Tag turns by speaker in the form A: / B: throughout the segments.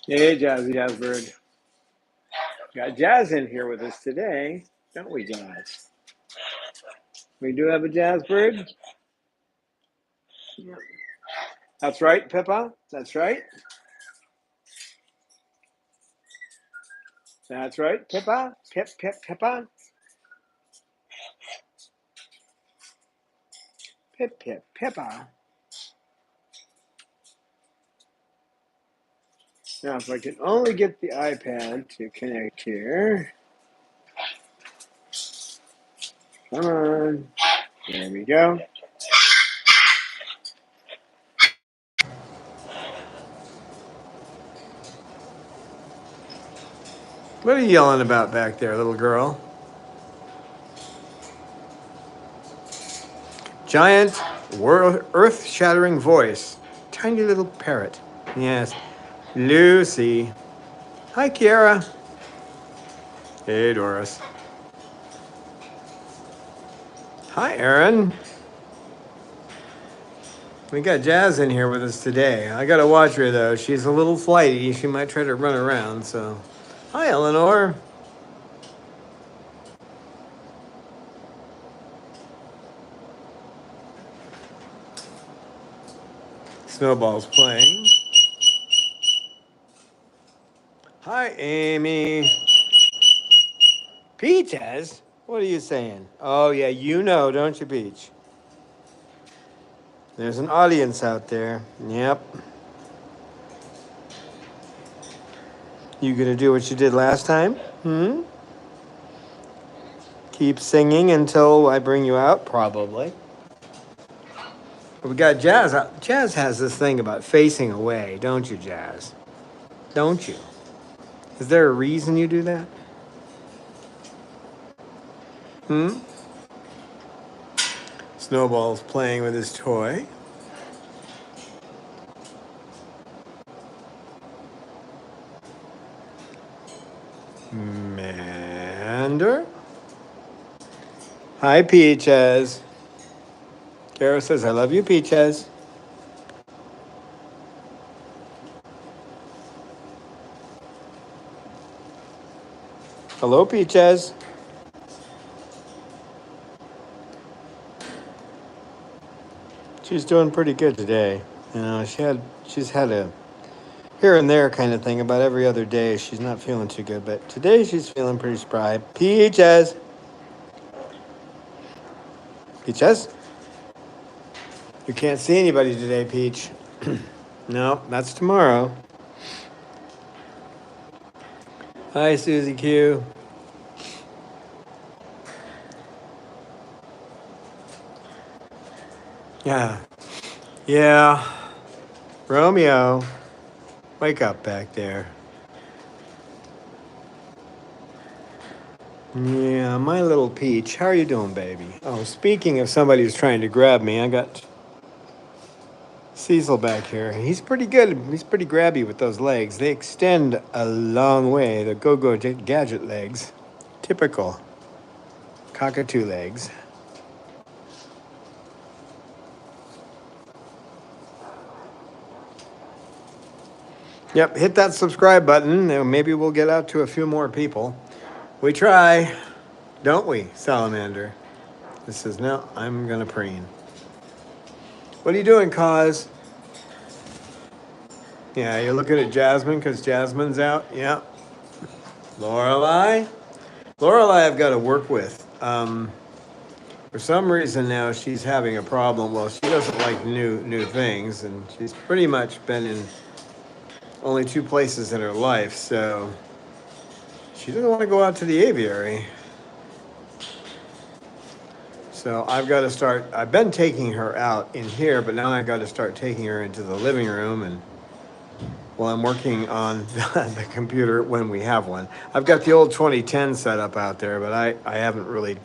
A: Hey, Jazzy Jazzbird. Got Jazz in here with us today, don't we, Jazz? We do have a Jazzbird. That's right, Pippa. That's right. That's right, Pippa. Pippa. Pippa. Now, if I can only get the iPad to connect here. Come on. There we go. What are you yelling about back there, little girl? Giant, earth-shattering voice. Tiny little parrot. Yes. Lucy. Hi, Kiara. Hey, Doris. Hi, Aaron. We got Jazz in here with us today. I gotta watch her though. She's a little flighty. She might try to run around, so. Hi, Eleanor. Snowball's playing. Hi, Amy. Peaches? What are you saying? Oh, yeah, you know, don't you, Peach? There's an audience out there. Yep. You gonna do what you did last time? Keep singing until I bring you out? Probably. But we got Jazz. Jazz has this thing about facing away, don't you, Jazz? Don't you? Is there a reason you do that? Snowball's playing with his toy. Mander. Hi, Peaches. Kara says, I love you, Peaches. Hello, Peaches. She's doing pretty good today. You know, she's had a here and there kind of thing about every other day. She's not feeling too good, but today she's feeling pretty spry. Peaches. Peaches? You can't see anybody today, Peach. No, that's tomorrow. Hi, Susie Q. Yeah. Yeah. Romeo. Wake up back there. Yeah, my little Peach. How are you doing, baby? Oh, speaking of somebody who's trying to grab me, I got Cecil back here. He's pretty good. He's pretty grabby with those legs. They extend a long way. The go-go gadget legs. Typical cockatoo legs. Yep, hit that subscribe button. And maybe we'll get out to a few more people. We try, don't we, Salamander? This says, no, I'm going to preen. What are you doing, Cause? Yeah, you're looking at Jasmine because Jasmine's out? Yeah. Lorelai? Lorelai I've got to work with. For some reason now she's having a problem. Well, she doesn't like new things, and she's pretty much been in only 2 places in her life, so she doesn't want to go out to the aviary. So I've got to start. I've been taking her out in here, but now I've got to start taking her into the living room, and while I'm working on the computer when we have one. I've got the old 2010 set up out there, but I haven't really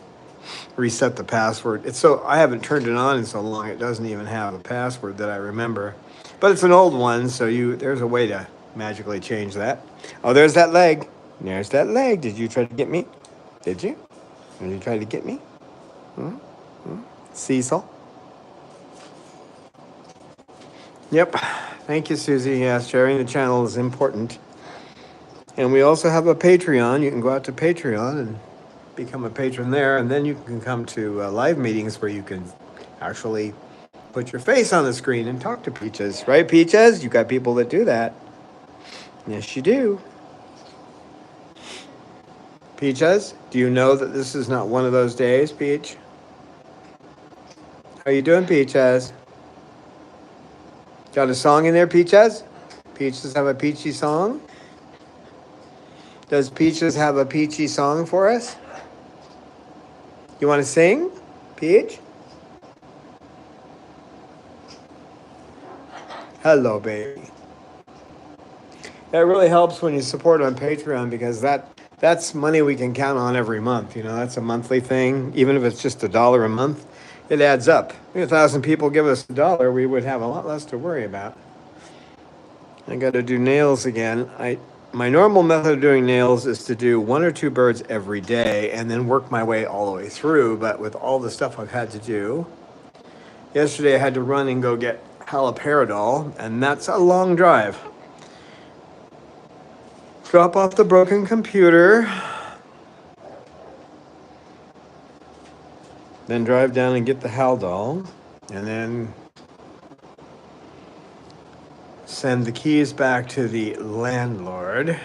A: reset the password. I haven't turned it on in so long it doesn't even have a password that I remember. But it's an old one, so there's a way to magically change that. Oh, there's that leg. There's that leg. Did you try to get me? Did you? Did you try to get me? Cecil? Yep. Thank you, Susie. Yeah, sharing the channel is important. And we also have a Patreon. You can go out to Patreon and become a patron there, and then you can come to live meetings where you can actually put your face on the screen and talk to Peaches. Right, Peaches? You got people that do that. Yes, you do. Peaches, do you know that this is not one of those days, Peach? How you doing, Peaches? Got a song in there, Peaches? Peaches have a peachy song? Does Peaches have a peachy song for us? You want to sing, Peach? Hello, baby. That really helps when you support on Patreon because that's money we can count on every month. You know, that's a monthly thing. Even if it's just $1 a month, it adds up. If 1,000 people give us $1, we would have a lot less to worry about. I got to do nails again. My normal method of doing nails is to do 1 or 2 birds every day and then work my way all the way through. But with all the stuff I've had to do, yesterday I had to run and go get haloperidol, and that's a long drive. Drop off the broken computer, then drive down and get the Haldol, and then send the keys back to the landlord.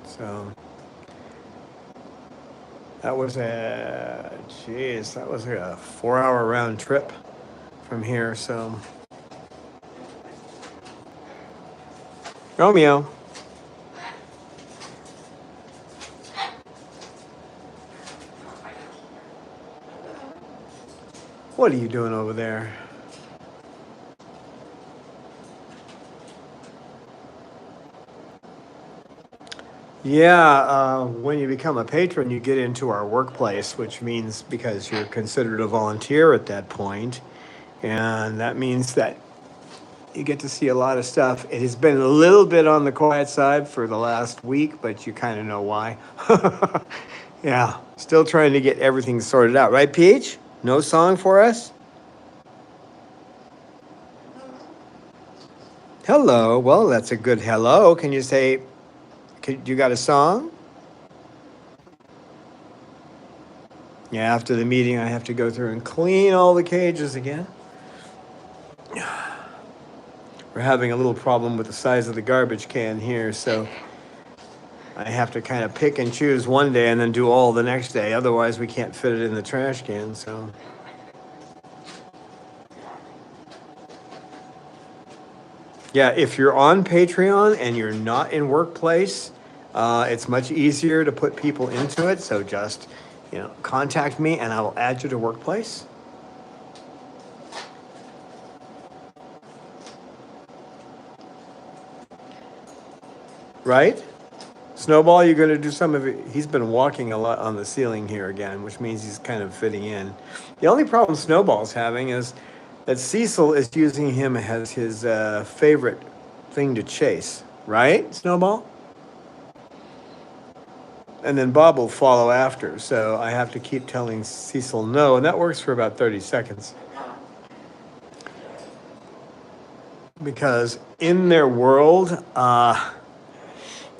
A: So that was a 4-hour round trip from here. So Romeo. What are you doing over there? Yeah, when you become a patron, you get into our workplace, which means because you're considered a volunteer at that point, and that means that you get to see a lot of stuff. It has been a little bit on the quiet side for the last week, but you kind of know why. Yeah, still trying to get everything sorted out. Right, Peach? No song for us? Hello. Well, that's a good hello. Can you say, you got a song? Yeah, after the meeting, I have to go through and clean all the cages again. We're having a little problem with the size of the garbage can here, so I have to kind of pick and choose one day and then do all the next day. Otherwise, we can't fit it in the trash can, so. Yeah, if you're on Patreon and you're not in Workplace, it's much easier to put people into it. So just, contact me and I will add you to Workplace. Right? Snowball, you're going to do some of it. He's been walking a lot on the ceiling here again, which means he's kind of fitting in. The only problem Snowball's having is that Cecil is using him as his favorite thing to chase. Right, Snowball? And then Bob will follow after. So I have to keep telling Cecil no, and that works for about 30 seconds. Because in their world,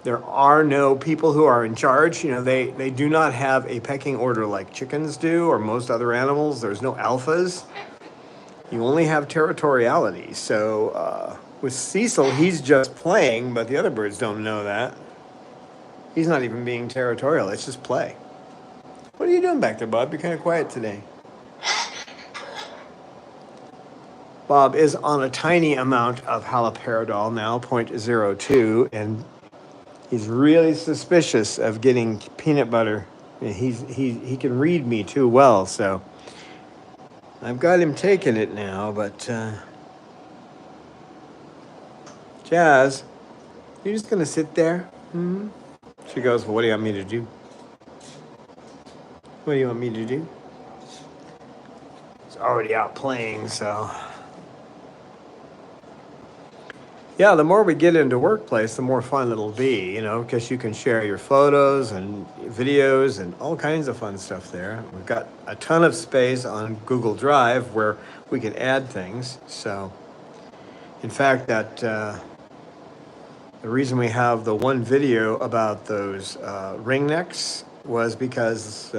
A: there are no people who are in charge. They do not have a pecking order like chickens do or most other animals. There's no alphas. You only have territoriality. So with Cecil, he's just playing, but the other birds don't know that. He's not even being territorial. It's just play. What are you doing back there, Bob? You're kind of quiet today. Bob is on a tiny amount of haloperidol now, 0.02, and he's really suspicious of getting peanut butter. He can read me too well, so I've got him taking it now, but Jazz, you're just going to sit there? Hmm? She goes, well, what do you want me to do? What do you want me to do? It's already out playing, so. Yeah, the more we get into Workplace, the more fun it'll be, because you can share your photos and videos and all kinds of fun stuff there. We've got a ton of space on Google Drive where we can add things. So, in fact, that The reason we have the one video about those ringnecks was because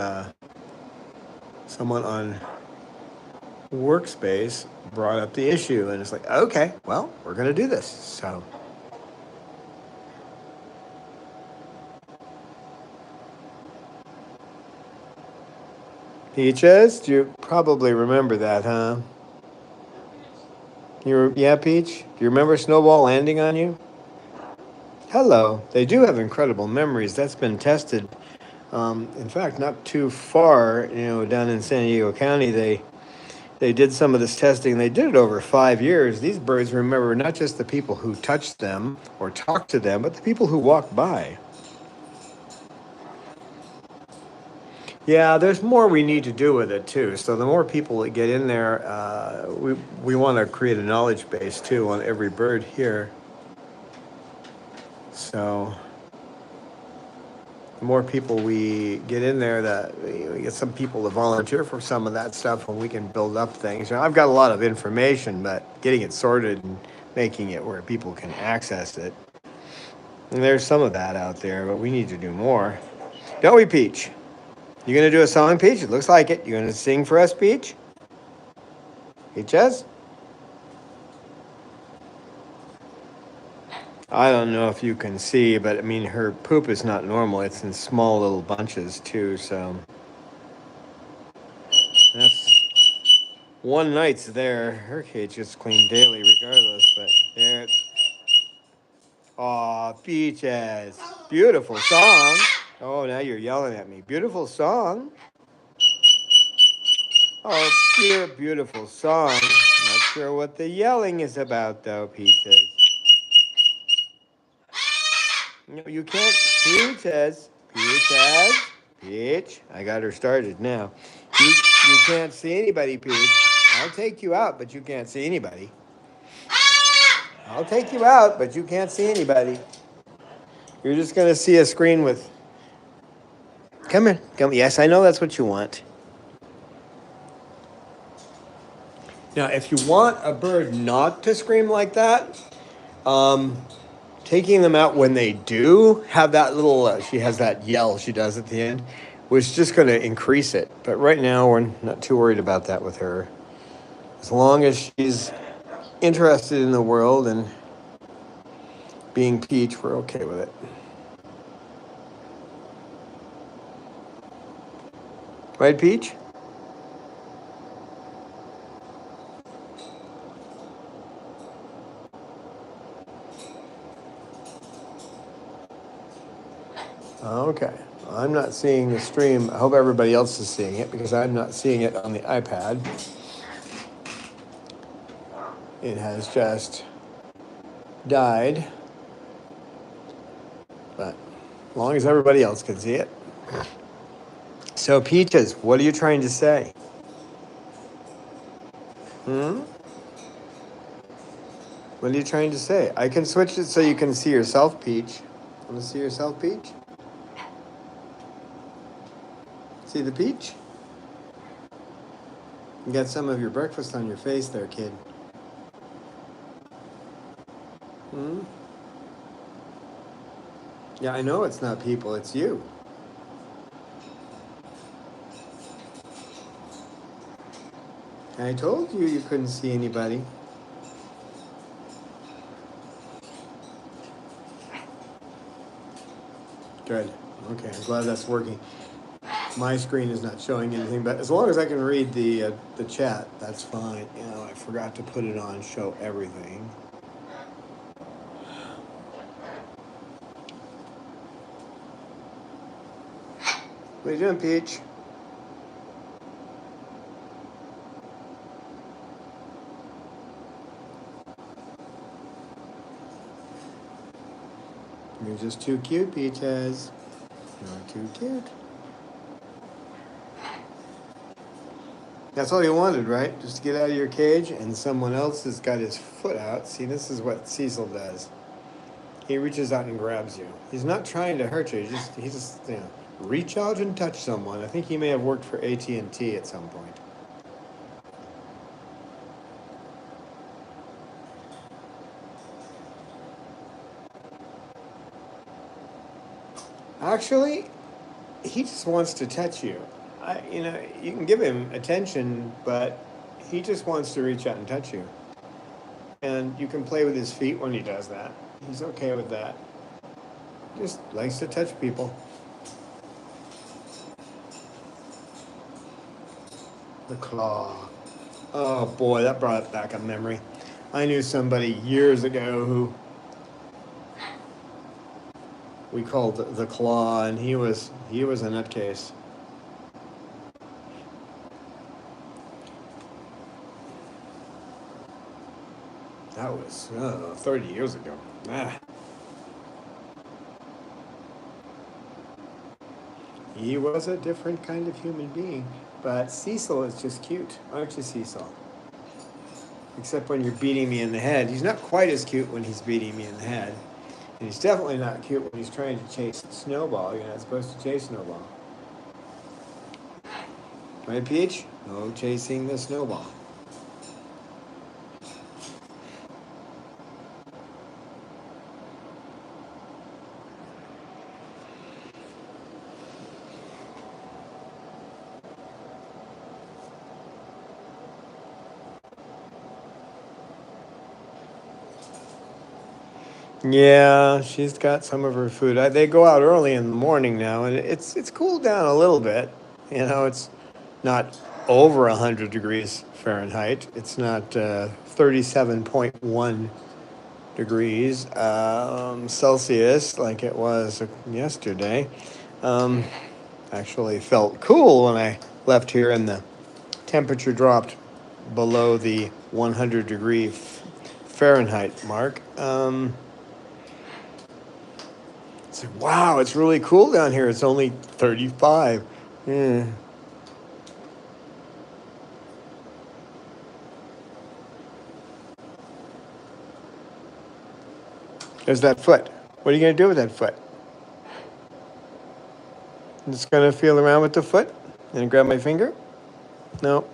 A: someone on Workspace brought up the issue, and it's like, okay, well, we're going to do this. So Peaches, you probably remember that, huh? Yeah, Peach? Do you remember Snowball landing on you? Hello. They do have incredible memories. That's been tested. In fact, not too far, down in San Diego County, they did some of this testing. They did it over 5 years. These birds remember not just the people who touched them or talked to them, but the people who walked by. Yeah, there's more we need to do with it too. So the more people that get in there, we want to create a knowledge base too on every bird here. So the more people we get in there, that we get some people to volunteer for some of that stuff, and we can build up things. I've got a lot of information, but getting it sorted and making it where people can access it. And there's some of that out there, but we need to do more. Don't we, Peach? You gonna do a song, Peach? It looks like it. You gonna sing for us, Peach? Peaches? I don't know if you can see, but I mean, her poop is not normal. It's in small little bunches too, so that's one night's there. Her cage gets cleaned daily regardless, but there. Aw, Peaches. Beautiful song. Oh, now you're yelling at me. Beautiful song. Oh, beautiful song. Not sure what the yelling is about, though, Peaches. No, you can't. Peaches. Peaches. Peach. I got her started now. You can't see anybody, Peach. I'll take you out, but you can't see anybody. I'll take you out, but you can't see anybody. You're just going to see a screen with... Come here. Come. Yes, I know that's what you want. Now, if you want a bird not to scream like that, taking them out when they do have that little, she has that yell she does at the end, was just going to increase it. But right now, we're not too worried about that with her. As long as she's interested in the world and being Peach, we're okay with it. Right, Peach? Okay. I'm not seeing the stream. I hope everybody else is seeing it because I'm not seeing it on the iPad. It has just died. But as long as everybody else can see it. So, Peaches, what are you trying to say? What are you trying to say? I can switch it so you can see yourself, Peach. Want to see yourself, Peach? See the peach? You got some of your breakfast on your face there, kid. Yeah, I know it's not people, it's you. I told you you couldn't see anybody. Good. Okay, I'm glad that's working. My screen is not showing anything, but as long as I can read the chat, that's fine. I forgot to put it on show everything. What are you doing, Peach? You're just too cute, Peaches. You're too cute. That's all you wanted, right? Just to get out of your cage, and someone else has got his foot out. See, this is what Cecil does. He reaches out and grabs you. He's not trying to hurt you. He just reach out and touch someone. I think he may have worked for AT&T at some point. Actually, he just wants to touch you. You can give him attention, but he just wants to reach out and touch you. And you can play with his feet when he does that. He's okay with that. Just likes to touch people. The claw. Oh boy, that brought back a memory. I knew somebody years ago who we called the claw, and he was a nutcase. That was 30 years ago. Ah. He was a different kind of human being. But Cecil is just cute. Aren't you, Cecil? Except when you're beating me in the head. He's not quite as cute when he's beating me in the head. And he's definitely not cute when he's trying to chase Snowball. You're not supposed to chase Snowball. Right, Peach? No chasing the Snowball. Yeah, she's got some of her food. They go out early in the morning now, and it's cooled down a little bit. It's not over 100 degrees Fahrenheit. It's not 37.1 degrees Celsius like it was yesterday. Actually felt cool when I left here, and the temperature dropped below the 100 degree Fahrenheit mark. It's like, wow, it's really cool down here. It's only 35. Yeah. There's that foot. What are you going to do with that foot? I'm just going to feel around with the foot and grab my finger? No.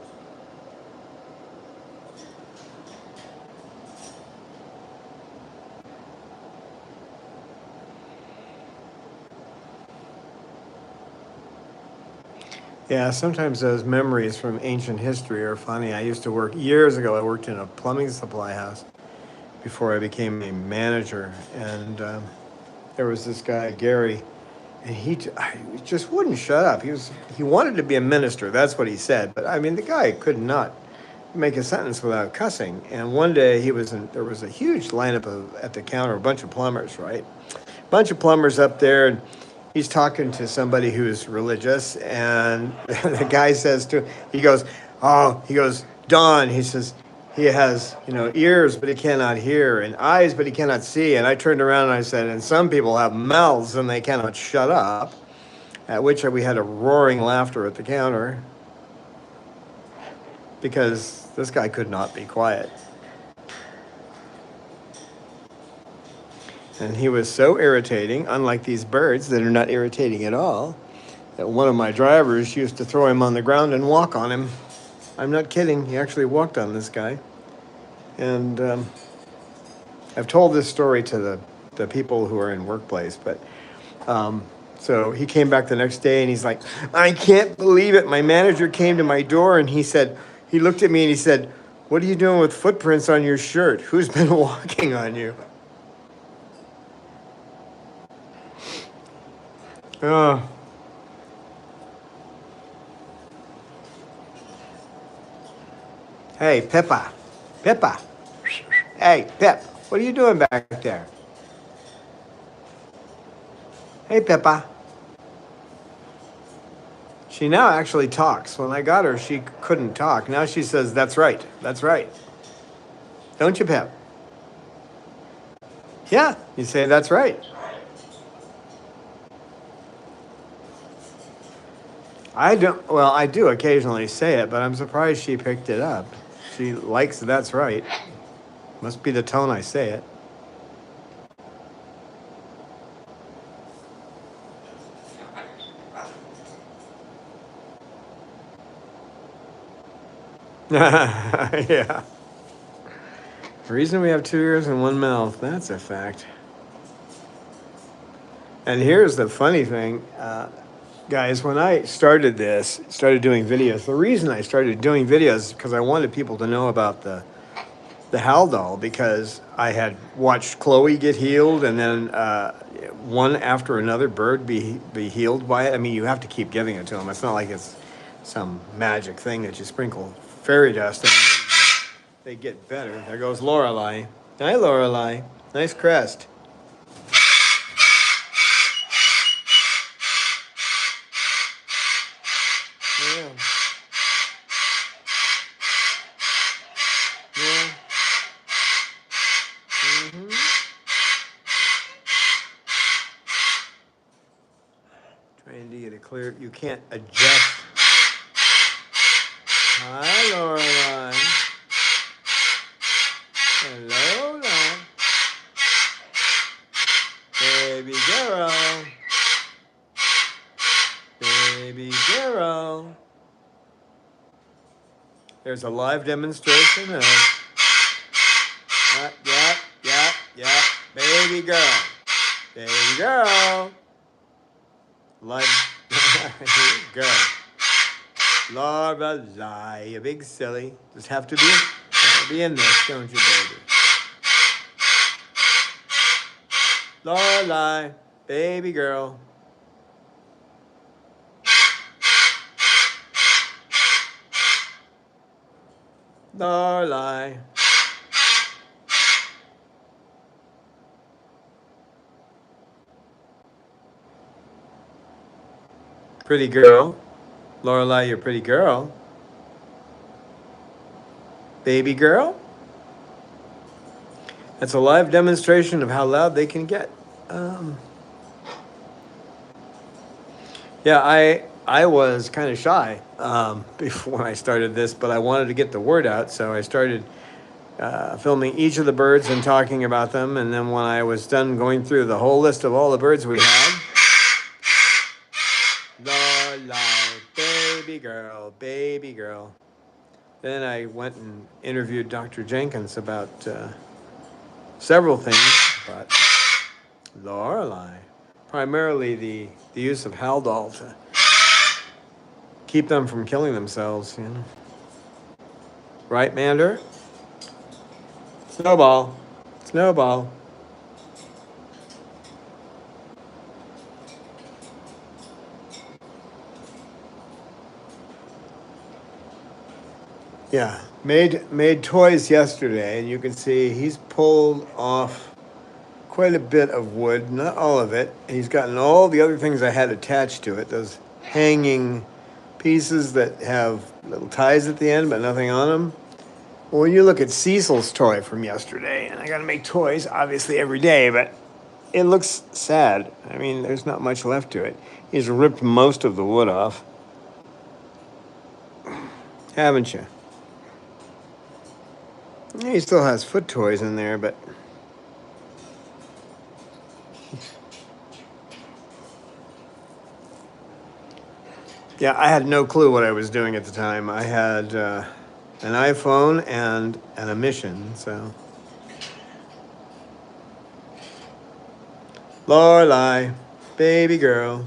A: Yeah, sometimes those memories from ancient history are funny. I used to work, years ago, I worked in a plumbing supply house before I became a manager. And there was this guy, Gary, and he just wouldn't shut up. He wanted to be a minister. That's what he said. But I mean, the guy could not make a sentence without cussing. And one day there was a huge lineup at the counter, a bunch of plumbers, right? A bunch of plumbers up there, and he's talking to somebody who's religious, and the guy says he goes, Don, he says, he has, ears, but he cannot hear, and eyes, but he cannot see. And I turned around and I said, and some people have mouths and they cannot shut up. At which we had a roaring laughter at the counter because this guy could not be quiet. And he was so irritating, unlike these birds that are not irritating at all, that one of my drivers used to throw him on the ground and walk on him. I'm not kidding. He actually walked on this guy. And I've told this story to the people who are in workplace, but so he came back the next day and he's like, I can't believe it. My manager came to my door and he looked at me and he said, what are you doing with footprints on your shirt? Who's been walking on you? Oh. Hey, Pippa. Pippa. Hey, Pip. What are you doing back there? Hey, Pippa. She now actually talks. When I got her, she couldn't talk. Now she says, that's right. That's right. Don't you, Pip? Yeah, you say that's right. I do occasionally say it, but I'm surprised she picked it up. She likes that's right. Must be the tone I say it. Yeah. The reason we have two ears and one mouth, that's a fact. And here's the funny thing, guys, when I started doing videos, the reason I started doing videos is because I wanted people to know about the Haldol, because I had watched Chloe get healed, and then one after another bird be healed by it. I mean, you have to keep giving it to them. It's not like it's some magic thing that you sprinkle fairy dust and they get better. There goes Lorelei. Hi, Lorelei. Nice crest. Yeah. Yeah. Mm-hmm. Trying to get it clear. You can't adjust. Hi, Lorelei. Hello, Lorelei. Baby girl. Baby girl. There's a live demonstration of yeah, baby girl. Baby girl. Live girl. Lorelei, you big silly. Just have to be in this, don't you, baby? Lorelei, baby girl. Lorelei. Pretty girl. Lorelei, you're a pretty girl. Baby girl. That's a live demonstration of how loud they can get. Yeah, I was kind of shy before I started this, but I wanted to get the word out, so I started filming each of the birds and talking about them. And then when I was done going through the whole list of all the birds we had, Lorelei, baby girl. Then I went and interviewed Dr. Jenkins about several things, but Lorelei, primarily the use of Haldol to keep them from killing themselves, you know. Right, Mander? Snowball. Snowball. Yeah, made toys yesterday, and you can see he's pulled off quite a bit of wood, not all of it. He's gotten all the other things I had attached to it, those hanging pieces that have little ties at the end but nothing on them. Well, when you look at Cecil's toy from yesterday, and I gotta make toys obviously every day, but it looks sad. I mean, there's not much left to it. He's ripped most of the wood off, haven't you? He still has foot toys in there, but yeah, I had no clue what I was doing at the time. I had an iPhone and an emission, so. Lorelei, baby girl.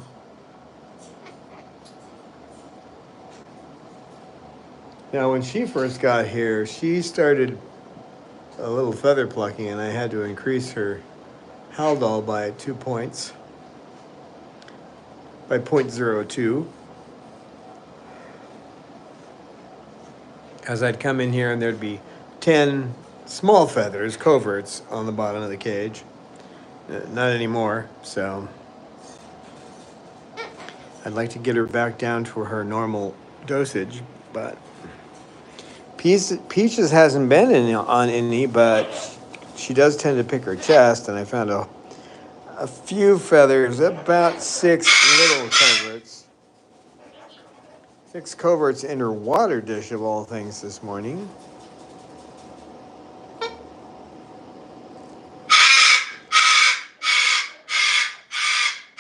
A: Now, when she first got here, she started a little feather plucking, and I had to increase her Haldol by 2 points, by 0.02. As I'd come in here, and there'd be 10 small feathers, coverts, on the bottom of the cage. Not anymore, so I'd like to get her back down to her normal dosage, but Peaches hasn't been on any, but she does tend to pick her chest, and I found a few feathers, about 6 little coverts. 6 coverts in her water dish, of all things, this morning.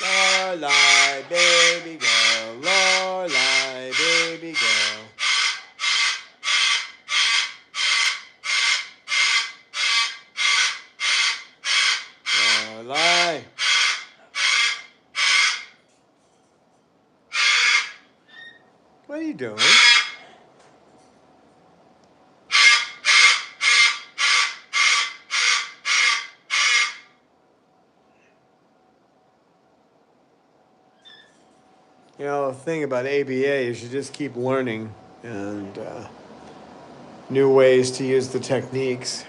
A: Lorelei, baby girl. Lorelei, baby girl. Lorelei. What are you doing? You know, the thing about ABA is you just keep learning and new ways to use the techniques.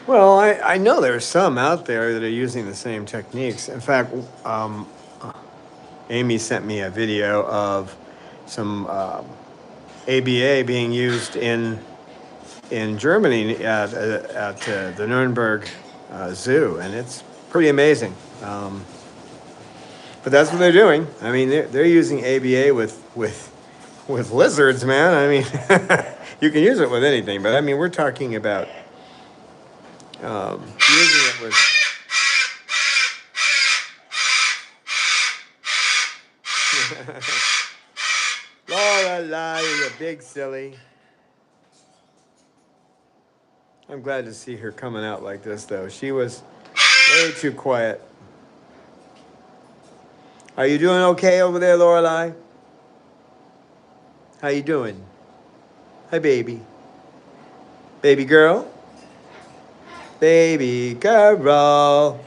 A: Well, I know there's some out there that are using the same techniques. In fact, Amy sent me a video of some ABA being used in Germany at the Nuremberg Zoo, and it's pretty amazing. But that's what they're doing. I mean, they're using ABA with lizards, man. I mean, you can use it with anything, but I mean, we're talking about using it with. La la la, you big silly. I'm glad to see her coming out like this, though. She was way too quiet. Are you doing okay over there, Lorelai? How you doing? Hi, baby. Baby girl? Baby girl.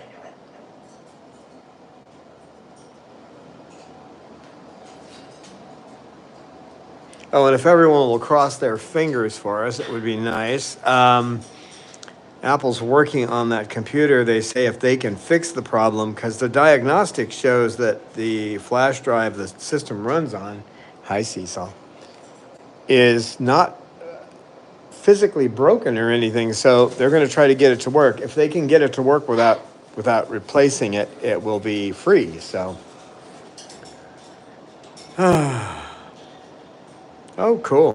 A: Oh, and if everyone will cross their fingers for us, it would be nice. Apple's working on that computer. They say if they can fix the problem, because the diagnostic shows that the flash drive the system runs on, hi Cecil, is not physically broken or anything. So they're going to try to get it to work. If they can get it to work without replacing it, it will be free. So, oh, cool.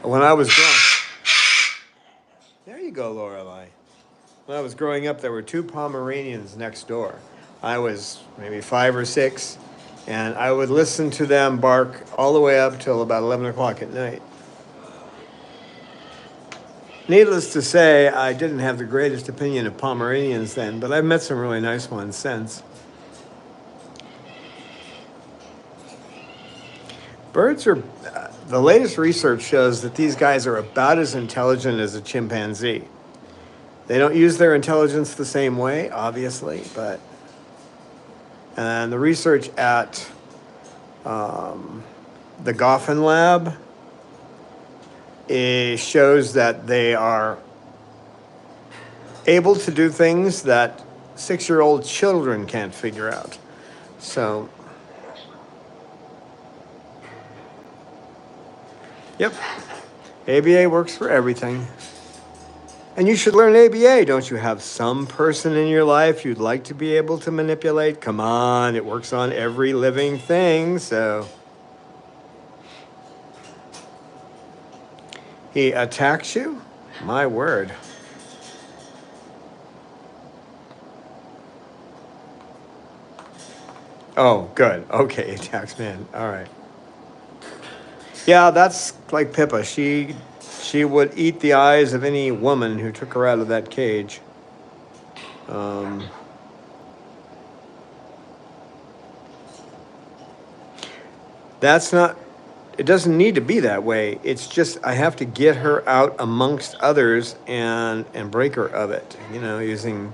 A: When I was growing, there you go, Lorelai. When I was growing up, there were 2 Pomeranians next door. I was maybe 5 or 6, and I would listen to them bark all the way up till about 11 o'clock at night. Needless to say, I didn't have the greatest opinion of Pomeranians then, but I've met some really nice ones since. Birds are, the latest research shows that these guys are about as intelligent as a chimpanzee. They don't use their intelligence the same way, obviously, but, and the research at the Goffin Lab shows that they are able to do things that 6-year-old children can't figure out. So, yep, ABA works for everything. And you should learn ABA. Don't you have some person in your life you'd like to be able to manipulate? Come on, it works on every living thing, so. He attacks you? My word. Oh, good. Okay, attacks man. All right. Yeah, that's like Pippa. She would eat the eyes of any woman who took her out of that cage. That's not, it doesn't need to be that way. It's just I have to get her out amongst others and break her of it, you know, using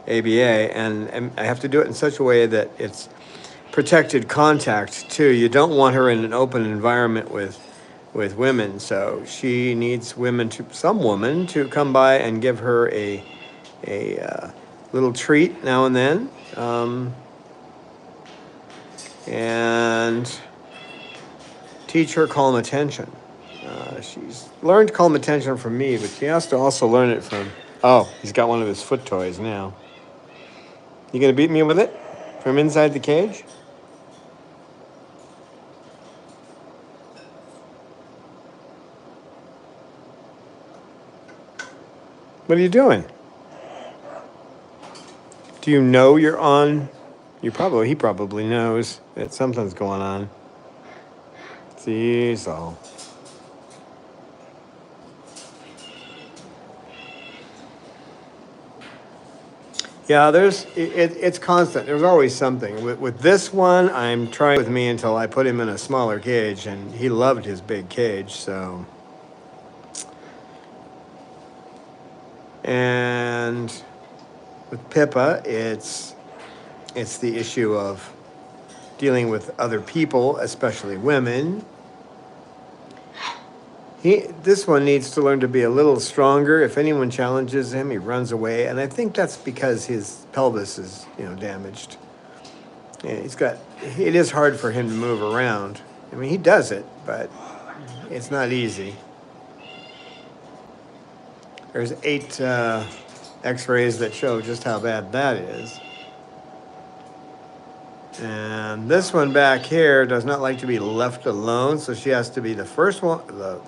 A: ABA. And I have to do it in such a way that it's protected contact, too. You don't want her in an open environment with women, so she needs some woman to come by and give her a little treat now and then, and teach her calm attention. She's learned calm attention from me, but she has to also learn it from. Oh, he's got one of his foot toys now. You gonna beat me with it from inside the cage? What are you doing? Do you know you're on? He probably knows that something's going on. Cecil. Yeah, it's constant. There's always something. With this one, I'm trying with me until I put him in a smaller cage, and he loved his big cage. So, and with Pippa, it's the issue of dealing with other people, especially women. This one needs to learn to be a little stronger. If anyone challenges him, he runs away, and I think that's because his pelvis is, damaged. Yeah, it is hard for him to move around. I mean, he does it, but it's not easy. There's 8 x-rays that show just how bad that is. And this one back here does not like to be left alone, so she has to be the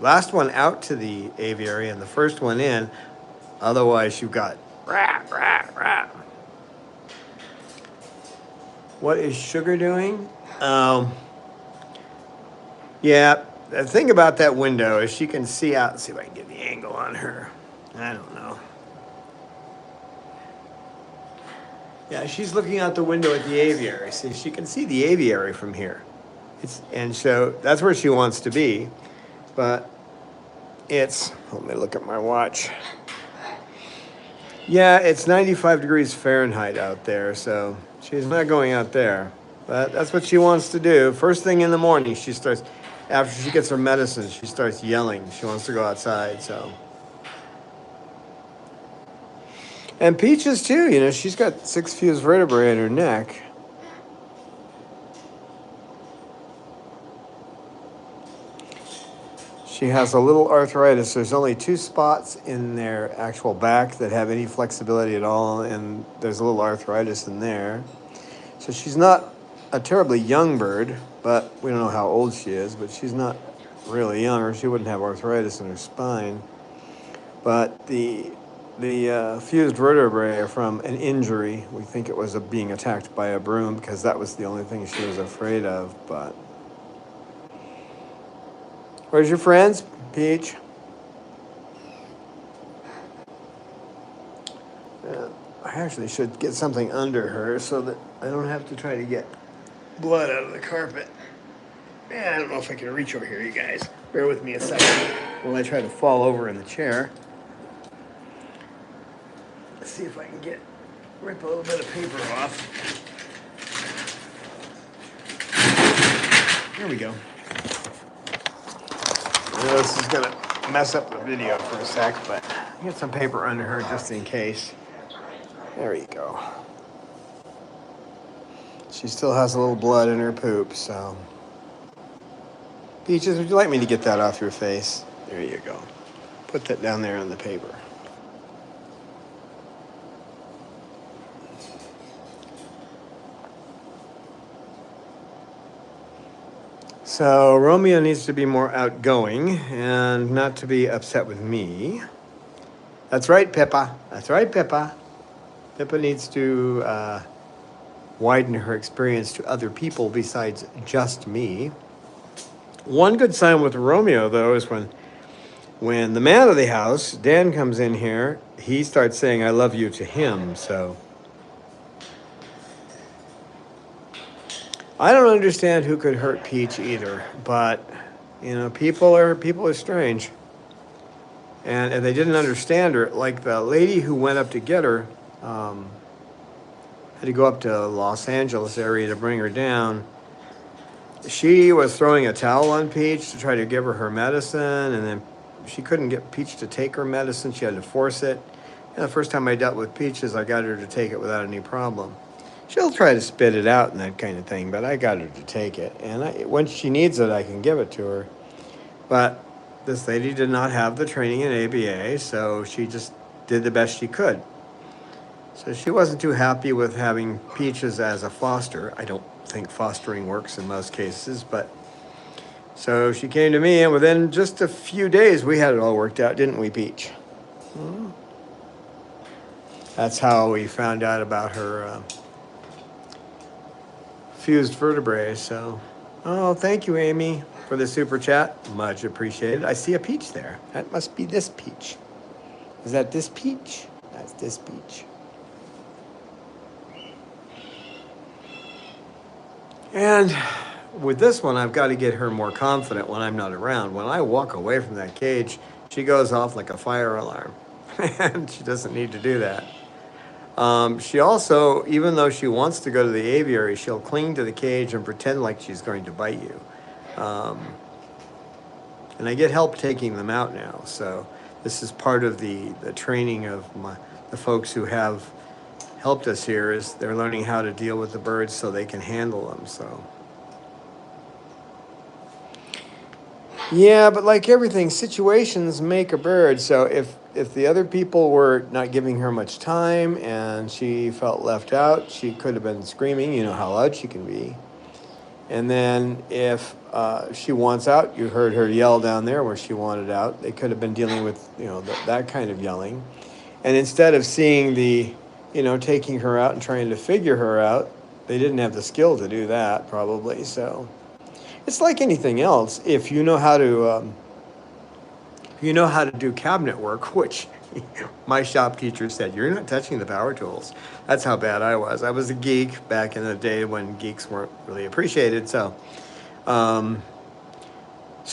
A: last one out to the aviary and the first one in. Otherwise, you've got rah, rah, rah. What is Sugar doing? Yeah, the thing about that window is she can see out. Let's see if I can get the angle on her. I don't know. Yeah, she's looking out the window at the aviary. See, she can see the aviary from here. And so that's where she wants to be. But let me look at my watch. Yeah, it's 95 degrees Fahrenheit out there, so she's not going out there. But that's what she wants to do. First thing in the morning, after she gets her medicine, she starts yelling. She wants to go outside, so. And Peaches too, she's got 6 fused vertebrae in her neck. She has a little arthritis. There's only 2 spots in their actual back that have any flexibility at all, and there's a little arthritis in there. So she's not a terribly young bird, but we don't know how old she is, but she's not really young, or she wouldn't have arthritis in her spine. But the fused vertebrae are from an injury. We think it was being attacked by a broom, because that was the only thing she was afraid of. But where's your friends, Peach? I actually should get something under her so that I don't have to try to get blood out of the carpet. Man, I don't know if I can reach over here, you guys. Bear with me a second while I try to fall over in the chair. Let's see if I can rip a little bit of paper off. Here we go. This is gonna mess up the video for a sec, but get some paper under her just in case. There you go. She still has a little blood in her poop, so. Peaches, would you like me to get that off your face? There you go. Put that down there on the paper. So Romeo needs to be more outgoing and not to be upset with me. That's right, Pippa. That's right, Pippa. Pippa needs to widen her experience to other people besides just me. One good sign with Romeo, though, is when the man of the house, Dan, comes in here, he starts saying, "I love you" to him, so. I don't understand who could hurt Peach either, but, people are strange. And they didn't understand her. Like the lady who went up to get her had to go up to Los Angeles area to bring her down. She was throwing a towel on Peach to try to give her medicine, and then she couldn't get Peach to take her medicine. She had to force it. And the first time I dealt with Peaches, I got her to take it without any problem. She'll try to spit it out and that kind of thing, but I got her to take it. And when she needs it, I can give it to her. But this lady did not have the training in ABA, so she just did the best she could. So she wasn't too happy with having Peaches as a foster. I don't think fostering works in most cases, but so she came to me, and within just a few days, we had it all worked out, didn't we, Peach? Hmm? That's how we found out about her fused vertebrae. So, thank you, Amy, for the super chat. Much appreciated. I see a Peach there. That must be this Peach. Is that this Peach? That's this Peach. And with this one, I've got to get her more confident when I'm not around. When I walk away from that cage, she goes off like a fire alarm. And she doesn't need to do that. She also, even though she wants to go to the aviary, she'll cling to the cage and pretend like she's going to bite you. And I get help taking them out now. So this is part of the training of the folks who have helped us here, is they're learning how to deal with the birds so they can handle them. So yeah, but like everything, situations make a bird. So if the other people were not giving her much time and she felt left out, she could have been screaming. You know how loud she can be. And then if she wants out, you heard her yell down there where she wanted out. They could have been dealing with, that kind of yelling. And instead of seeing taking her out and trying to figure her out, they didn't have the skill to do that probably. So it's like anything else. If you know how to do cabinet work, which my shop teacher said, you're not touching the power tools. That's how bad I was. I was a geek back in the day when geeks weren't really appreciated. So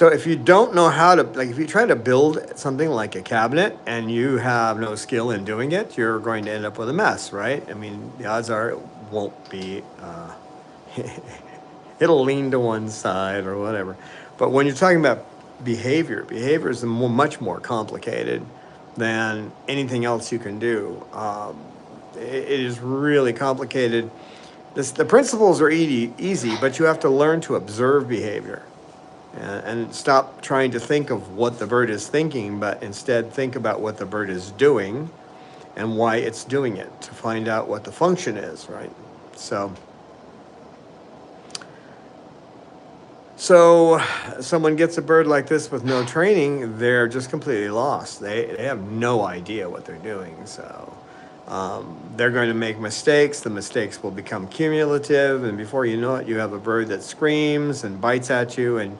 A: if you don't know how to, like, if you try to build something like a cabinet and you have no skill in doing it, you're going to end up with a mess, right? I mean, the odds are it won't be, it'll lean to one side or whatever. But when you're talking about behavior is much more complicated than anything else you can do. It is really complicated. The principles are easy, but you have to learn to observe behavior and stop trying to think of what the bird is thinking, but instead think about what the bird is doing and why it's doing it, to find out what the function is, right? So someone gets a bird like this with no training, they're just completely lost. They have no idea what they're doing. So they're going to make mistakes. The mistakes will become cumulative, and before you know it, you have a bird that screams and bites at you, and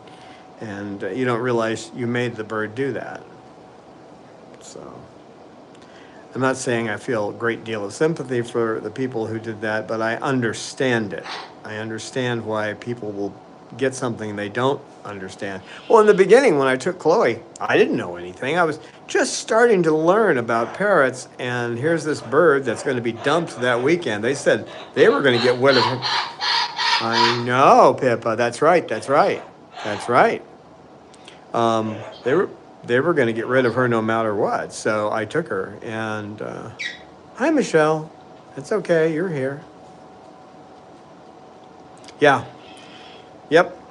A: you don't realize you made the bird do that. So I'm not saying I feel a great deal of sympathy for the people who did that, but I understand it. I understand why people will get something they don't understand. Well, in the beginning, when I took Chloe, I didn't know anything. I was just starting to learn about parrots, and here's this bird that's going to be dumped that weekend. They said they were going to get rid of him. I know, Pippa. That's right. That's right. That's right. They were going to get rid of her no matter what. So I took her, and hi, Michelle. It's okay. You're here. Yeah. Yep.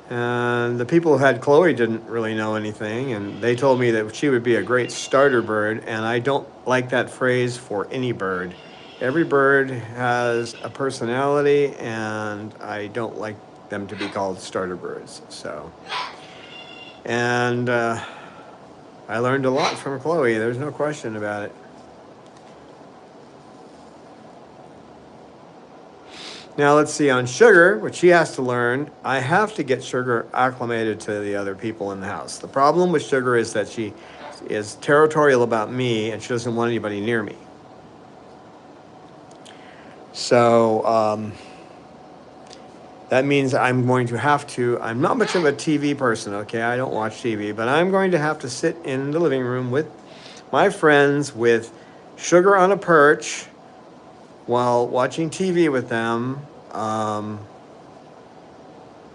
A: And the people who had Chloe didn't really know anything, and they told me that she would be a great starter bird, and I don't like that phrase for any bird. Every bird has a personality, and I don't like them to be called starter birds. So, and I learned a lot from Chloe. There's no question about it. Now let's see, on Sugar, what she has to learn, I have to get Sugar acclimated to the other people in the house. The problem with Sugar is that she is territorial about me and she doesn't want anybody near me. So that means I'm going to have to, I'm not much of a TV person, okay? I don't watch TV, but I'm going to have to sit in the living room with my friends with Sugar on a perch while watching TV with them.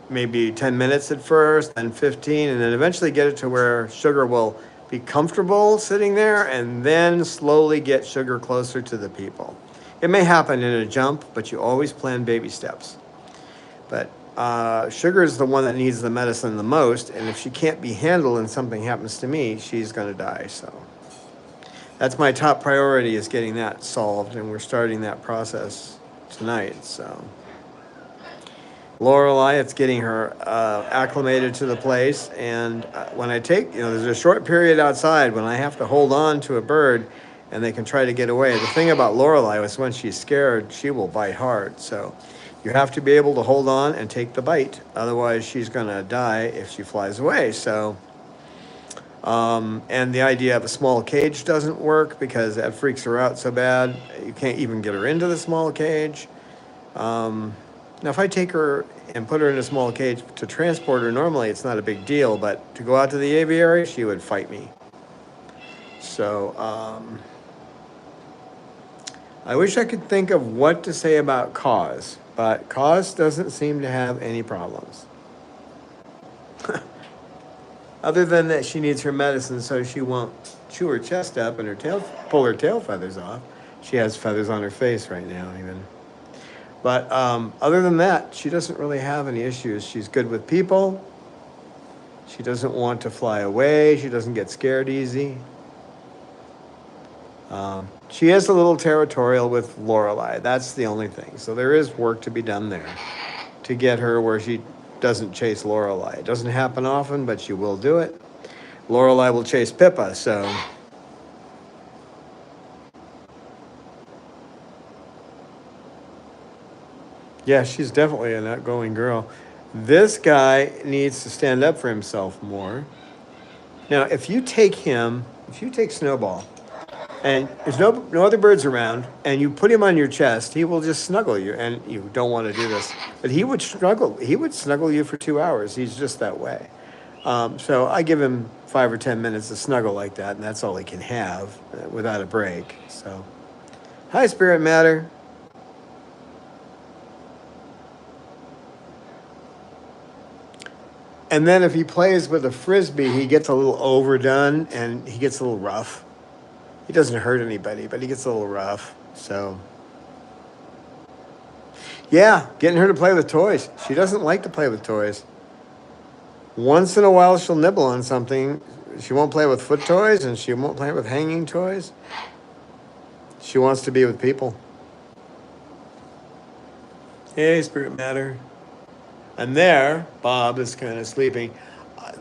A: Maybe 10 minutes at first, then 15, and then eventually get it to where Sugar will be comfortable sitting there, and then slowly get Sugar closer to the people. It may happen in a jump, but you always plan baby steps. But Sugar is the one that needs the medicine the most, and if she can't be handled and something happens to me, she's going to die. So that's my top priority, is getting that solved, and we're starting that process tonight. So Lorelei, it's getting her acclimated to the place, and when I take, there's a short period outside when I have to hold on to a bird and they can try to get away. The thing about Lorelei is when she's scared, she will bite hard. So you have to be able to hold on and take the bite. Otherwise, she's going to die if she flies away. So, and the idea of a small cage doesn't work because that freaks her out so bad. You can't even get her into the small cage. Now, if I take her and put her in a small cage to transport her, normally it's not a big deal, but to go out to the aviary, she would fight me. So, I wish I could think of what to say about Cause, but Cause doesn't seem to have any problems. Other than that, she needs her medicine so she won't chew her chest up and pull her tail feathers off. She has feathers on her face right now, even. But other than that, she doesn't really have any issues. She's good with people. She doesn't want to fly away. She doesn't get scared easy. She is a little territorial with Lorelei. That's the only thing. So there is work to be done there to get her where she doesn't chase Lorelei. It doesn't happen often, but she will do it. Lorelei will chase Pippa, so... Yeah, she's definitely an outgoing girl. This guy needs to stand up for himself more. Now, if you take Snowball, and there's no other birds around, and you put him on your chest, he will just snuggle you, and you don't want to do this. But he would snuggle you for 2 hours. He's just that way. So I give him 5 or 10 minutes to snuggle like that, and that's all he can have without a break. So, hi, Spirit Matter. And then if he plays with a frisbee, he gets a little overdone and he gets a little rough. He doesn't hurt anybody, but he gets a little rough. So, yeah, getting her to play with toys. She doesn't like to play with toys. Once in a while, she'll nibble on something. She won't play with foot toys and she won't play with hanging toys. She wants to be with people. Hey, Spirit Matter. And there, Bob is kind of sleeping.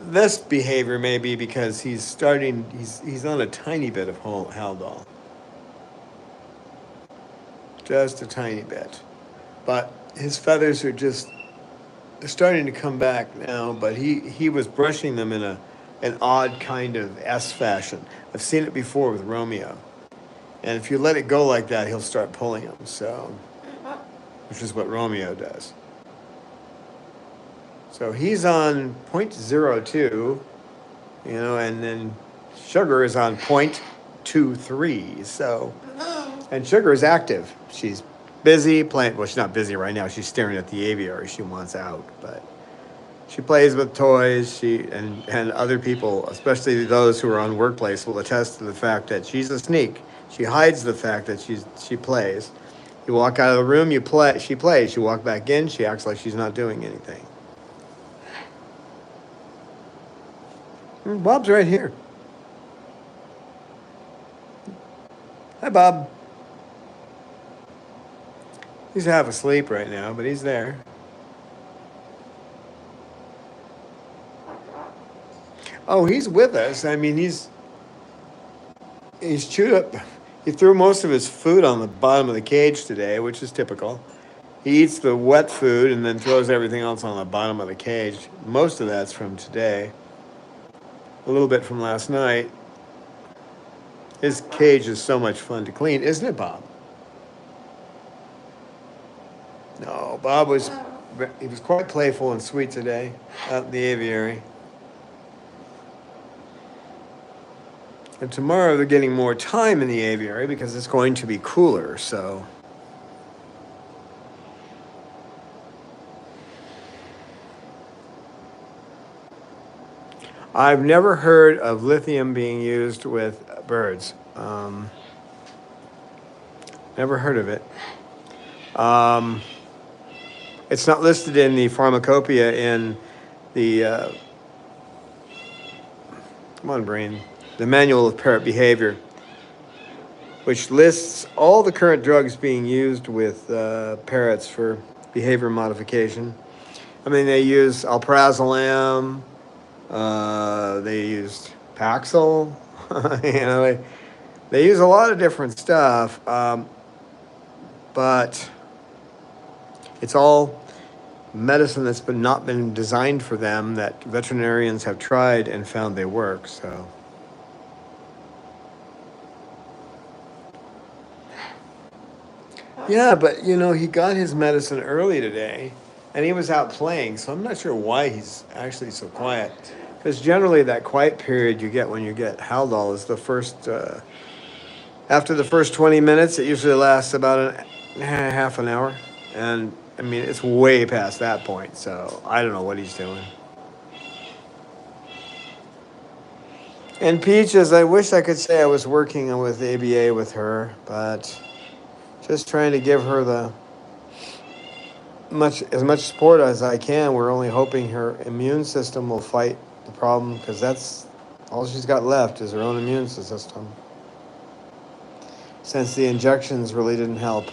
A: This behavior may be because he's on a tiny bit of Haldol. Just a tiny bit. But his feathers are just starting to come back now, but he was brushing them in an odd kind of S fashion. I've seen it before with Romeo. And if you let it go like that, he'll start pulling them, so, which is what Romeo does. So he's on 0.02, and then Sugar is on 0.23. So, and Sugar is active. She's busy playing. Well, she's not busy right now. She's staring at the aviary. She wants out, but she plays with toys. And other people, especially those who are on Workplace, will attest to the fact that she's a sneak. She hides the fact that she plays. You walk out of the room, she plays. You walk back in, she acts like she's not doing anything. Bob's right here. Hi, Bob. He's half asleep right now, but he's there. Oh, he's with us. I mean, he's chewed up. He threw most of his food on the bottom of the cage today, which is typical. He eats the wet food and then throws everything else on the bottom of the cage. Most of that's from today. A little bit from last night. His cage is so much fun to clean, isn't it, Bob? No, Bob was quite playful and sweet today out in the aviary. And tomorrow they're getting more time in the aviary because it's going to be cooler, so. I've never heard of lithium being used with birds. Never heard of it. It's not listed in the pharmacopoeia in the, come on, brain, the Manual of Parrot Behavior, which lists all the current drugs being used with parrots for behavior modification. I mean, they use alprazolam. They used Paxil. They use a lot of different stuff, but it's all medicine that's not been designed for them that veterinarians have tried and found they work. So, Yeah, but you know, he got his medicine early today and he was out playing, so I'm not sure why he's actually so quiet. Because generally, that quiet period you get when you get Haldol is the first, after the first 20 minutes, it usually lasts about half an hour. And I mean, it's way past that point, so I don't know what he's doing. And Peaches, I wish I could say I was working with ABA with her, but just trying to give her the as much support as I can. We're only hoping her immune system will fight the problem, because that's all she's got left is her own immune system. Since the injections really didn't help.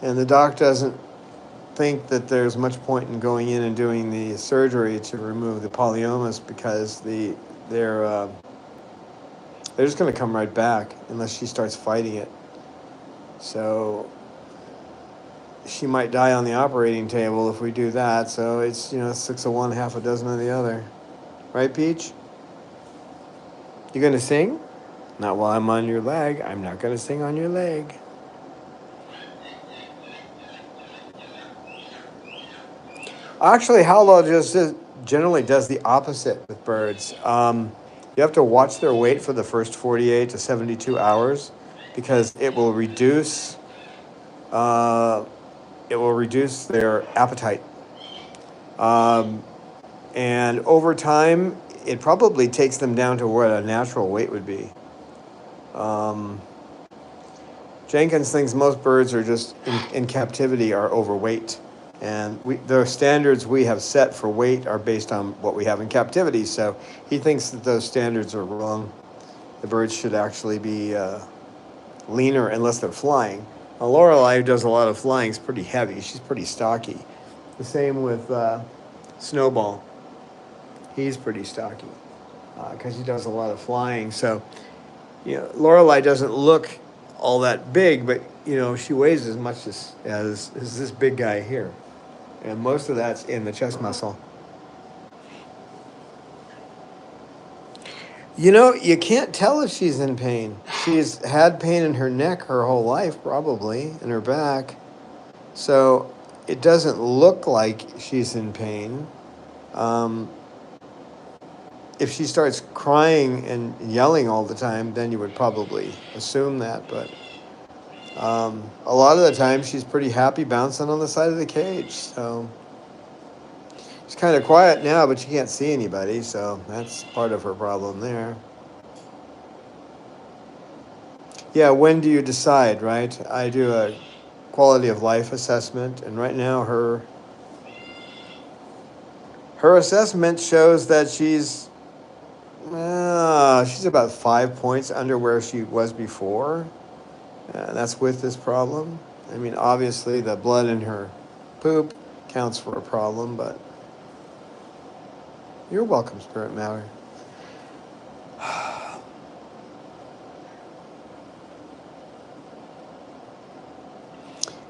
A: And the doc doesn't think that there's much point in going in and doing the surgery to remove the polyomas, because they're just going to come right back unless she starts fighting it. So she might die on the operating table if we do that. So it's, 6 of one, half a dozen of the other. Right, Peach? You going to sing? Not while I'm on your leg. I'm not going to sing on your leg. Actually, Haldol just generally does the opposite with birds. You have to watch their weight for the first 48 to 72 hours, because it will reduce their appetite. And over time, it probably takes them down to what a natural weight would be. Jenkins thinks most birds are just in captivity are overweight. And the standards we have set for weight are based on what we have in captivity. So he thinks that those standards are wrong. The birds should actually be leaner unless they're flying. Now, Lorelei, who does a lot of flying, is pretty heavy. She's pretty stocky. The same with Snowball. He's pretty stocky because he does a lot of flying. So, Lorelei doesn't look all that big, but she weighs as much as this big guy here, and most of that's in the chest muscle. You can't tell if she's in pain. She's had pain in her neck her whole life, probably, in her back. So it doesn't look like she's in pain. If she starts crying and yelling all the time, then you would probably assume that. But a lot of the time, she's pretty happy bouncing on the side of the cage. So she's kind of quiet now, but she can't see anybody. So that's part of her problem there. Yeah, when do you decide, right? I do a quality of life assessment, and right now her assessment shows that she's about 5 points under where she was before. That's with this problem. I mean, obviously the blood in her poop counts for a problem, but you're welcome, Spirit Matter.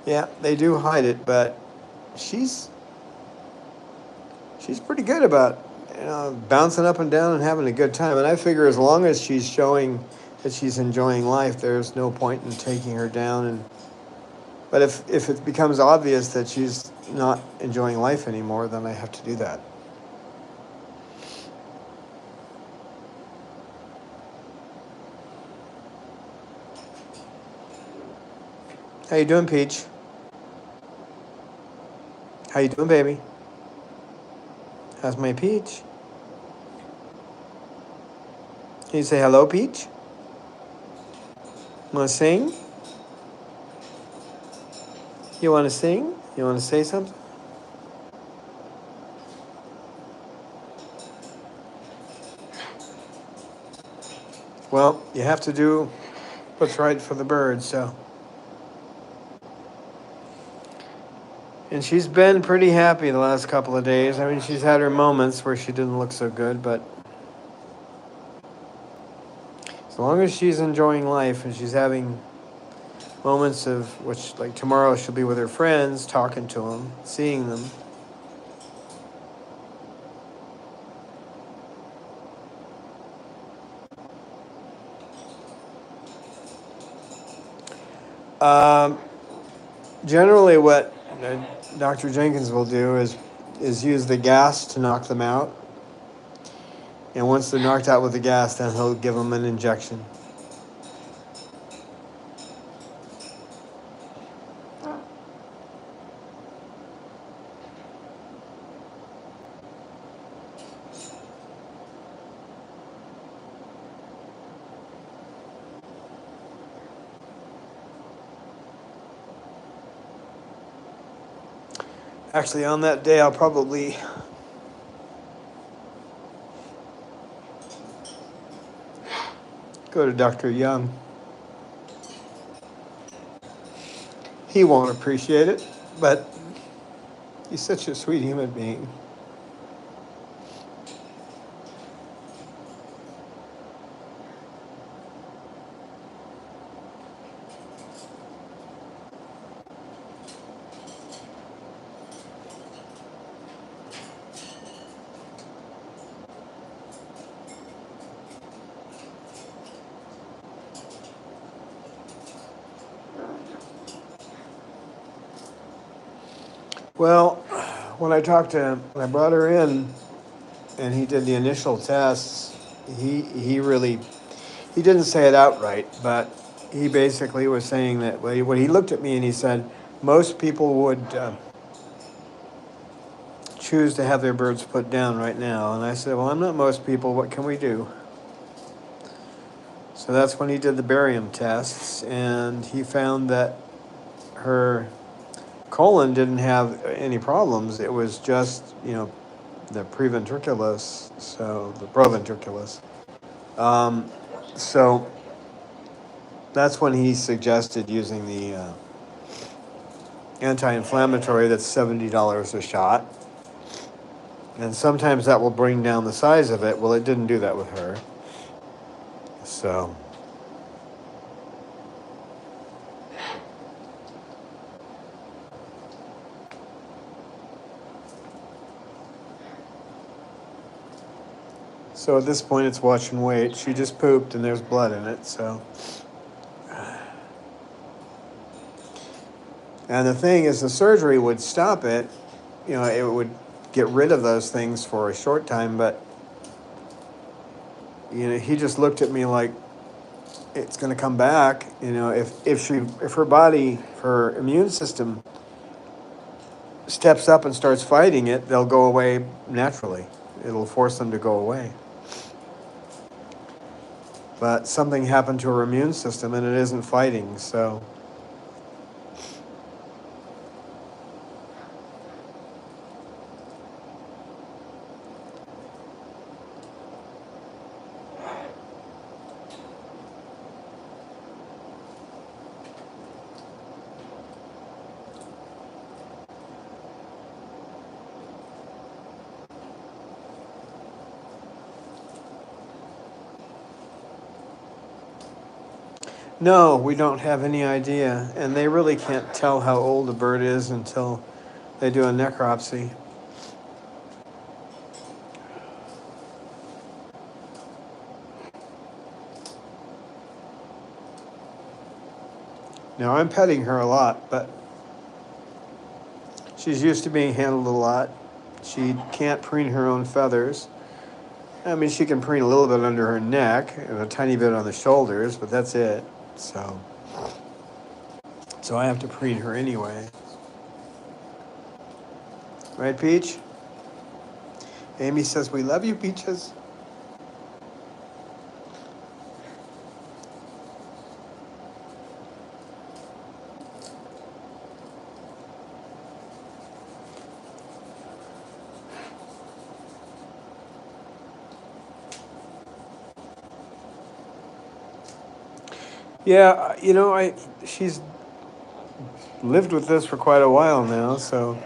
A: Yeah, they do hide it, but she's pretty good about bouncing up and down and having a good time. And I figure as long as she's showing that she's enjoying life, there's no point in taking her down. But if it becomes obvious that she's not enjoying life anymore, then I have to do that. How you doing, Peach? How you doing, baby? How's my Peach? Can you say hello, Peach? Want to sing? You want to sing? You want to say something? Well, you have to do what's right for the birds, so. And she's been pretty happy the last couple of days. I mean, she's had her moments where she didn't look so good, but as long as she's enjoying life and she's having moments of which, like tomorrow, she'll be with her friends, talking to them, seeing them. Generally, what Dr. Jenkins will do is use the gas to knock them out, and once they're knocked out with the gas, then he'll give them an injection. Actually, on that day, I'll probably go to Dr. Young. He won't appreciate it, but he's such a sweet human being. Well, when I brought her in, and he did the initial tests, he really, he didn't say it outright, but he basically was saying that when he looked at me and he said, most people would choose to have their birds put down right now. And I said, well, I'm not most people. What can we do? So that's when he did the barium tests, and he found that her colon didn't have any problems. It was just, the preventriculus, so the proventriculus. So that's when he suggested using the anti-inflammatory that's $70 a shot. And sometimes that will bring down the size of it. Well, it didn't do that with her. So at this point, it's watch and wait. She just pooped and there's blood in it, so. And the thing is, the surgery would stop it. It would get rid of those things for a short time, but, he just looked at me like, it's going to come back. If her immune system steps up and starts fighting it, they'll go away naturally. It'll force them to go away. But something happened to her immune system and it isn't fighting, so. No, we don't have any idea. And they really can't tell how old a bird is until they do a necropsy. Now, I'm petting her a lot, but she's used to being handled a lot. She can't preen her own feathers. I mean, she can preen a little bit under her neck and a tiny bit on the shoulders, but that's it. So I have to preen her anyway. Right, Peach? Amy says, we love you, Peaches. Yeah, she's lived with this for quite a while now, so.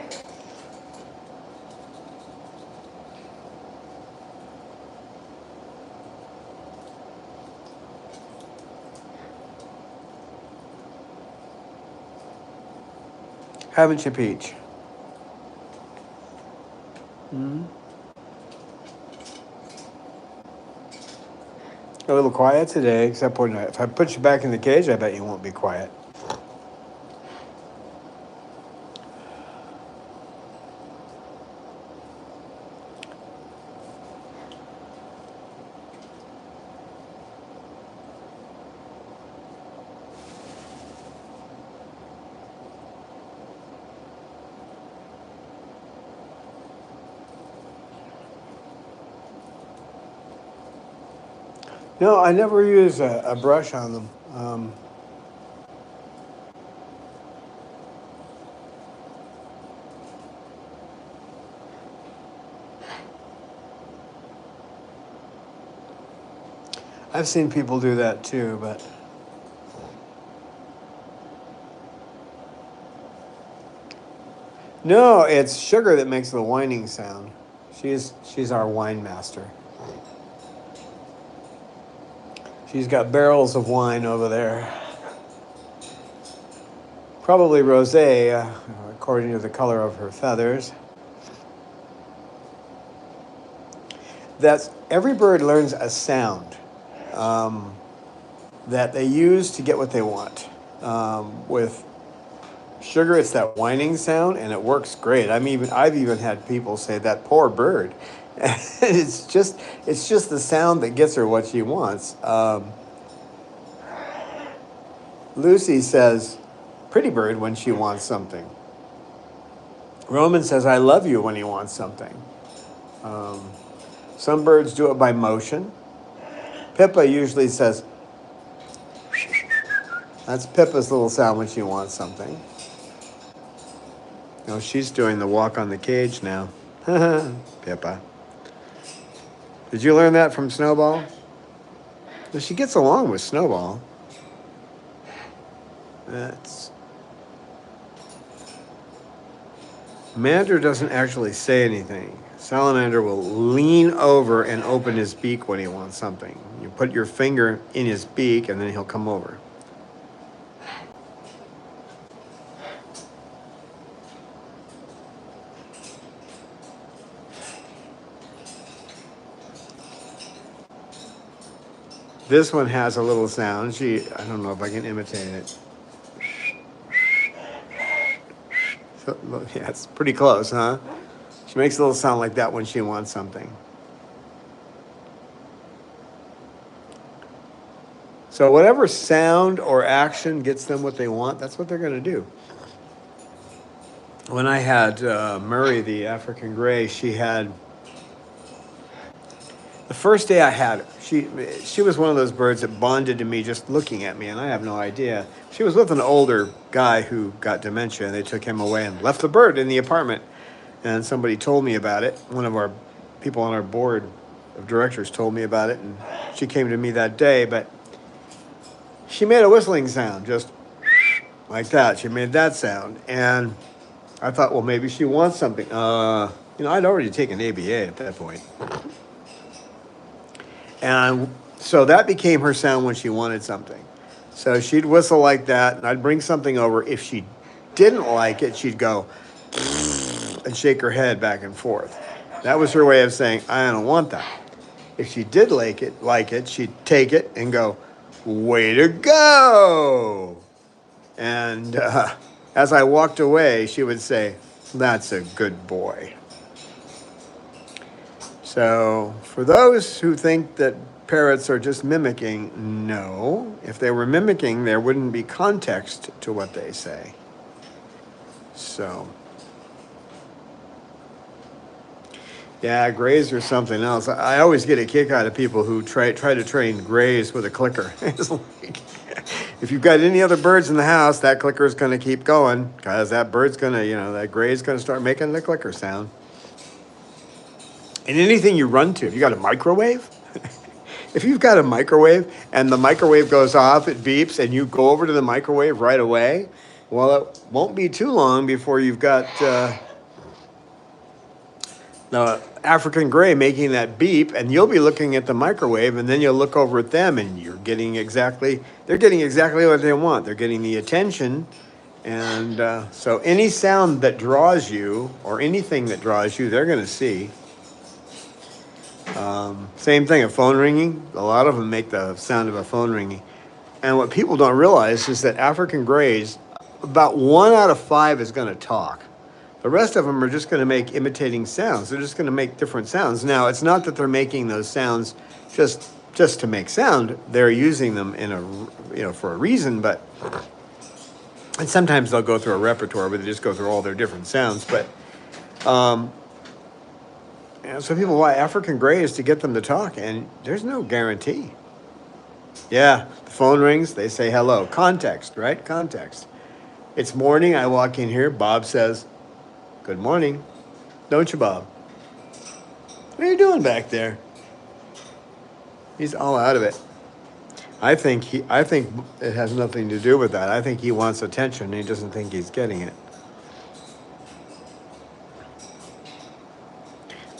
A: Haven't you, Peach? Hmm? A little quiet today, except when if I put you back in the cage, I bet you won't be quiet. No, I never use a brush on them. I've seen people do that too, but no, it's Sugar that makes the whining sound. She's our wine master. She's got barrels of wine over there. Probably rosé, according to the color of her feathers. That's every bird learns a sound that they use to get what they want. With Sugar, it's that whining sound, and it works great. I've even had people say that poor bird. it's just the sound that gets her what she wants. Lucy says, "Pretty bird" when she wants something. Roman says, "I love you" when he wants something. Some birds do it by motion. Pippa usually says, that's Pippa's little sound when she wants something. No, she's doing the walk on the cage now. Pippa. Did you learn that from Snowball? Well, she gets along with Snowball. Mander doesn't actually say anything. Salamander will lean over and open his beak when he wants something. You put your finger in his beak and then he'll come over. This one has a little sound. I don't know if I can imitate it. So, yeah, it's pretty close, huh? She makes a little sound like that when she wants something. So whatever sound or action gets them what they want, that's what they're going to do. When I had Murray, the African gray, the first day I had her, she was one of those birds that bonded to me just looking at me, and I have no idea. She was with an older guy who got dementia, and they took him away and left the bird in the apartment. And somebody told me about it. One of our people on our board of directors told me about it, and she came to me that day, but she made a whistling sound, just like that. She made that sound, and I thought, well, maybe she wants something. I'd already taken ABA at that point. And so that became her sound when she wanted something. So she'd whistle like that, and I'd bring something over. If she didn't like it, she'd go and shake her head back and forth. That was her way of saying, I don't want that. If she did like it, she'd take it and go, way to go. And as I walked away, she would say, that's a good boy. So for those who think that parrots are just mimicking, no. If they were mimicking, there wouldn't be context to what they say. So, yeah, grays are something else. I always get a kick out of people who try to train grays with a clicker. It's like, if you've got any other birds in the house, that clicker is going to keep going because that bird's going to, that gray's going to start making the clicker sound. And anything you run to, if you got a microwave, if you've got a microwave and the microwave goes off, it beeps, and you go over to the microwave right away, well, it won't be too long before you've got the African gray making that beep, and you'll be looking at the microwave, and then you'll look over at them, and they're getting exactly what they want. They're getting the attention, and so any sound that draws you, or anything that draws you, they're going to see. Same thing, a phone ringing. A lot of them make the sound of a phone ringing. And what people don't realize is that African grays, about 1 out of 5 is going to talk. The rest of them are just going to make imitating sounds. They're just going to make different sounds. Now, it's not that they're making those sounds just to make sound. They're using them for a reason, and sometimes they'll go through a repertoire where they just go through all their different sounds. But so people buy African grays to get them to talk, and there's no guarantee. Yeah, the phone rings. They say hello. Context, right? Context. It's morning. I walk in here. Bob says, "Good morning." Don't you, Bob? What are you doing back there? He's all out of it. I think it has nothing to do with that. I think he wants attention and he doesn't think he's getting it.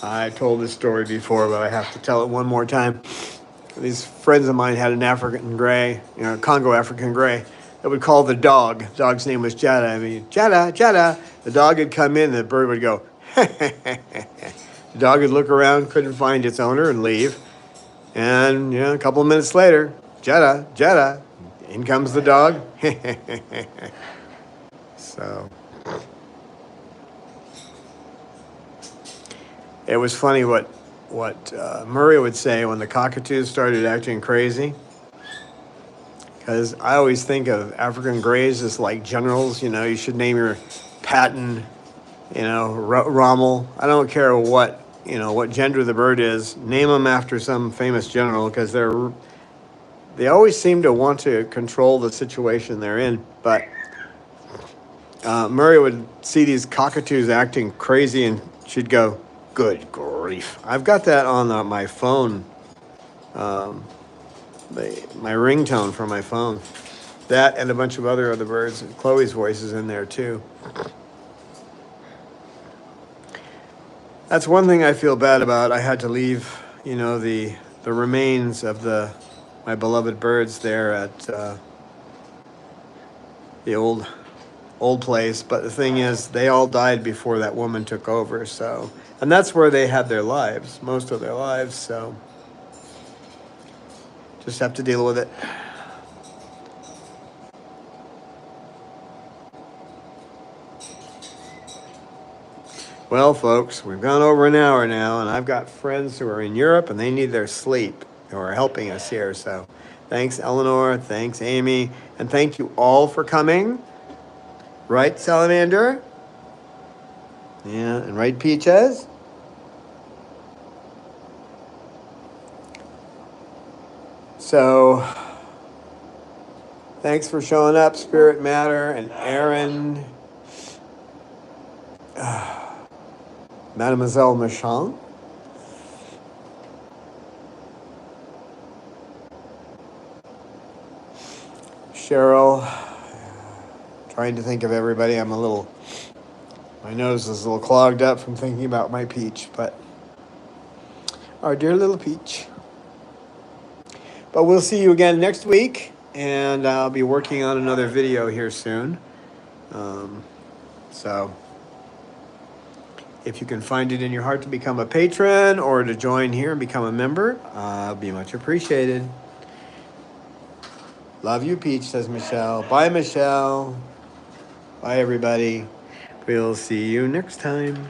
A: I told this story before, but I have to tell it one more time. These friends of mine had an African gray, Congo African gray, that would call the dog. The dog's name was Jada. I mean, Jada, Jada. The dog would come in, the bird would go, the dog would look around, couldn't find its owner, and leave. And a couple of minutes later, Jada, Jada, in comes the dog. So it was funny what Murray would say when the cockatoos started acting crazy. Because I always think of African greys as like generals. You should name your Patton, Rommel. I don't care what gender the bird is. Name them after some famous general because they always seem to want to control the situation they're in. But Murray would see these cockatoos acting crazy and she'd go, "Good grief." I've got that on my phone, my ringtone for my phone. That and a bunch of other birds. And Chloe's voice is in there too. That's one thing I feel bad about. I had to leave, the remains of my beloved birds there at the old place. But the thing is, they all died before that woman took over. So, and that's where they had their lives, most of their lives. So, just have to deal with it. Well, folks, we've gone over an hour now, and I've got friends who are in Europe, and they need their sleep, who are helping us here. So, thanks, Eleanor. Thanks, Amy. And thank you all for coming. Right, Salamander? Yeah, and right, Peaches? So, thanks for showing up, Spirit Matter, and Aaron, Mademoiselle Michon. Cheryl, trying to think of everybody. My nose is a little clogged up from thinking about my peach, but our dear little peach. But we'll see you again next week, and I'll be working on another video here soon. So if you can find it in your heart to become a patron or to join here and become a member, I'll be much appreciated. Love you, Peach, says Michelle. Bye, Michelle. Bye, everybody. We'll see you next time.